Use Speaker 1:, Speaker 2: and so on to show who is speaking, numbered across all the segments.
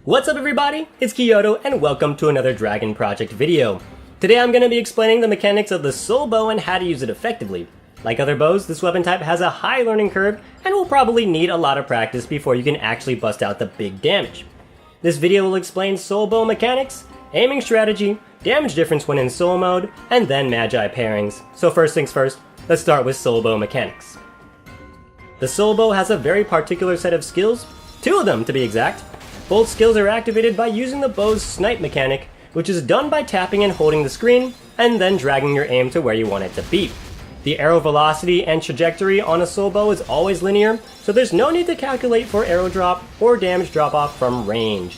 Speaker 1: What's up everybody, it's Kiyodo and welcome to another Dragon Project video. Today I'm going to be explaining the mechanics of the soul bow and how to use it effectively. Like other bows, this weapon type has a high learning curve and will probably need a lot of practice before you can actually bust out the big damage. This video will explain soul bow mechanics, aiming strategy, damage difference when in soul mode, and then Magi Pairings. So first things first, let's start with soul bow mechanics. The soul bow has a very particular set of skills, 2 of them to be exact. Both skills are activated by using the bow's snipe mechanic, which is done by tapping and holding the screen, and then dragging your aim to where you want it to be. The arrow velocity and trajectory on a soul bow is always linear, so there's no need to calculate for arrow drop or damage drop off from range.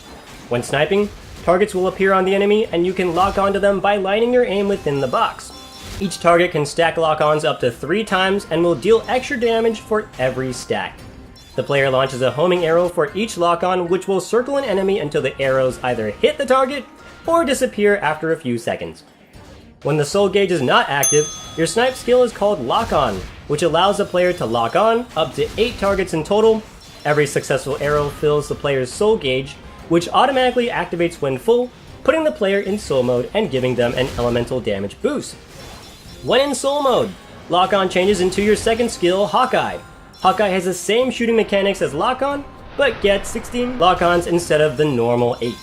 Speaker 1: When sniping, targets will appear on the enemy and you can lock onto them by lining your aim within the box. Each target can stack lock-ons up to 3 times and will deal extra damage for every stack. The player launches a homing arrow for each lock-on, which will circle an enemy until the arrows either hit the target or disappear after a few seconds. When the soul gauge is not active, your snipe skill is called lock-on, which allows the player to lock on up to 8 targets in total. Every successful arrow fills the player's soul gauge, which automatically activates when full, putting the player in soul mode and giving them an elemental damage boost. When in soul mode, lock-on changes into your second skill, Hawkeye. Hawkeye has the same shooting mechanics as lock-on, but gets 16 lock-ons instead of the normal 8.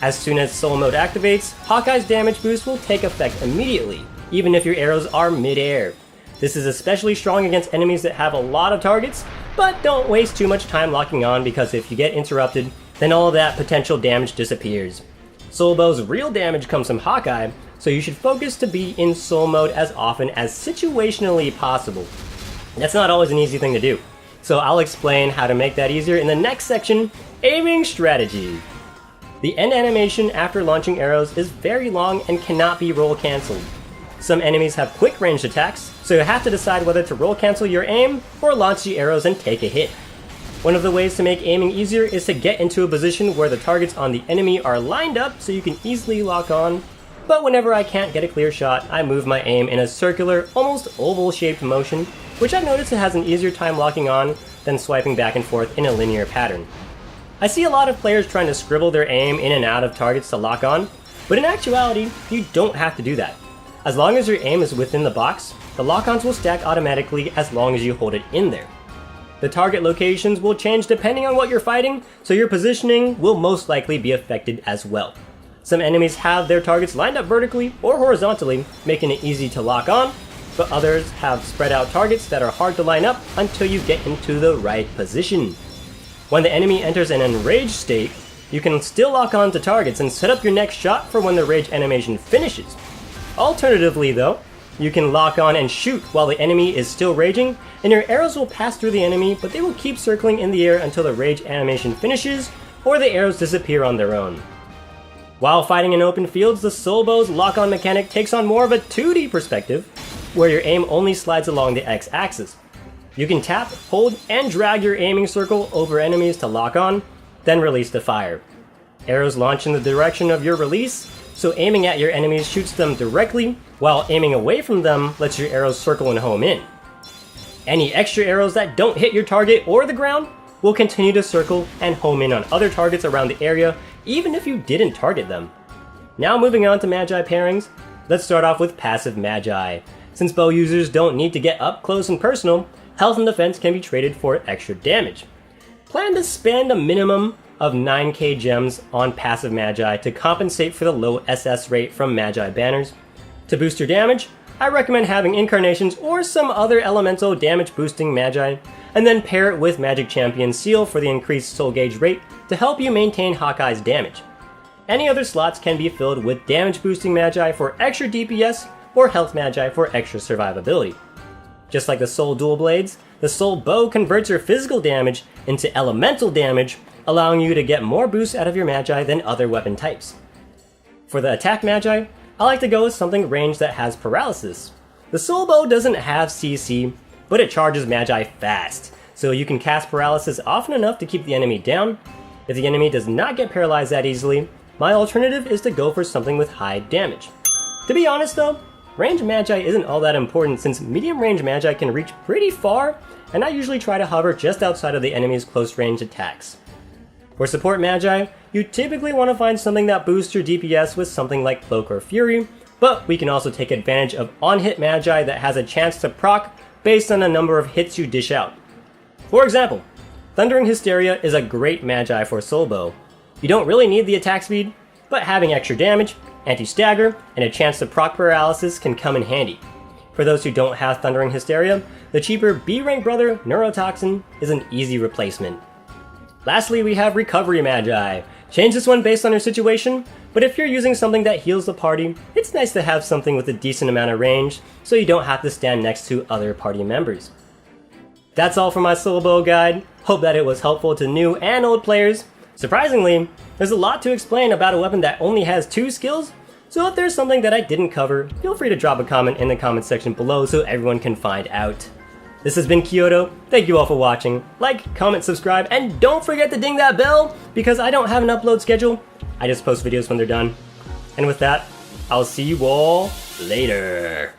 Speaker 1: As soon as soul mode activates, Hawkeye's damage boost will take effect immediately, even if your arrows are mid-air. This is especially strong against enemies that have a lot of targets, but don't waste too much time locking on because if you get interrupted, then all of that potential damage disappears. Soul bow's real damage comes from Hawkeye, so you should focus to be in soul mode as often as situationally possible. That's not always an easy thing to do, so I'll explain how to make that easier in the next section, aiming strategy. The end animation after launching arrows is very long and cannot be roll cancelled. Some enemies have quick ranged attacks, so you have to decide whether to roll cancel your aim or launch the arrows and take a hit. One of the ways to make aiming easier is to get into a position where the targets on the enemy are lined up so you can easily lock on, but whenever I can't get a clear shot, I move my aim in a circular, almost oval-shaped motion, which I've noticed it has an easier time locking on than swiping back and forth in a linear pattern. I see a lot of players trying to scribble their aim in and out of targets to lock on, but in actuality, you don't have to do that. As long as your aim is within the box, the lock-ons will stack automatically as long as you hold it in there. The target locations will change depending on what you're fighting, so your positioning will most likely be affected as well. Some enemies have their targets lined up vertically or horizontally, making it easy to lock on, but others have spread out targets that are hard to line up until you get into the right position. When the enemy enters an enraged state, you can still lock on to targets and set up your next shot for when the rage animation finishes. Alternatively though, you can lock on and shoot while the enemy is still raging, and your arrows will pass through the enemy, but they will keep circling in the air until the rage animation finishes, or the arrows disappear on their own. While fighting in open fields, the soul bow's lock-on mechanic takes on more of a 2D perspective, where your aim only slides along the X-axis. You can tap, hold, and drag your aiming circle over enemies to lock on, then release the fire. Arrows launch in the direction of your release, so aiming at your enemies shoots them directly, while aiming away from them lets your arrows circle and home in. Any extra arrows that don't hit your target or the ground will continue to circle and home in on other targets around the area, even if you didn't target them. Now moving on to Magi Pairings, let's start off with passive Magi. Since bow users don't need to get up close and personal, health and defense can be traded for extra damage. Plan to spend a minimum of 9k gems on passive Magi to compensate for the low SS rate from Magi banners. To boost your damage, I recommend having Incarnations or some other elemental damage boosting Magi, and then pair it with Magic Champion Seal for the increased soul gauge rate to help you maintain Hawkeye's damage. Any other slots can be filled with damage boosting Magi for extra DPS or health Magi for extra survivability. Just like the soul dual blades, the soul bow converts your physical damage into elemental damage, allowing you to get more boosts out of your Magi than other weapon types. For the attack Magi, I like to go with something ranged that has paralysis. The soul bow doesn't have CC, but it charges Magi fast, so you can cast paralysis often enough to keep the enemy down. If the enemy does not get paralyzed that easily, my alternative is to go for something with high damage. To be honest though, range Magi isn't all that important since medium range Magi can reach pretty far, and I usually try to hover just outside of the enemy's close range attacks. For support Magi, you typically want to find something that boosts your DPS with something like Cloak or Fury, but we can also take advantage of on-hit Magi that has a chance to proc based on the number of hits you dish out. For example, Thundering Hysteria is a great Magi for Soul Bow. You don't really need the attack speed, but having extra damage, anti-stagger, and a chance to proc paralysis can come in handy. For those who don't have Thundering Hysteria, the cheaper B-rank brother, Neurotoxin, is an easy replacement. Lastly, we have Recovery Magi. Change this one based on your situation, but if you're using something that heals the party, it's nice to have something with a decent amount of range, so you don't have to stand next to other party members. That's all for my Soul Bow guide. Hope that it was helpful to new and old players. Surprisingly, there's a lot to explain about a weapon that only has 2 skills, so if there's something that I didn't cover, feel free to drop a comment in the comment section below so everyone can find out. This has been Kiyodo. Thank you all for watching. Like, comment, subscribe, and don't forget to ding that bell because I don't have an upload schedule. I just post videos when they're done. And with that, I'll see you all later.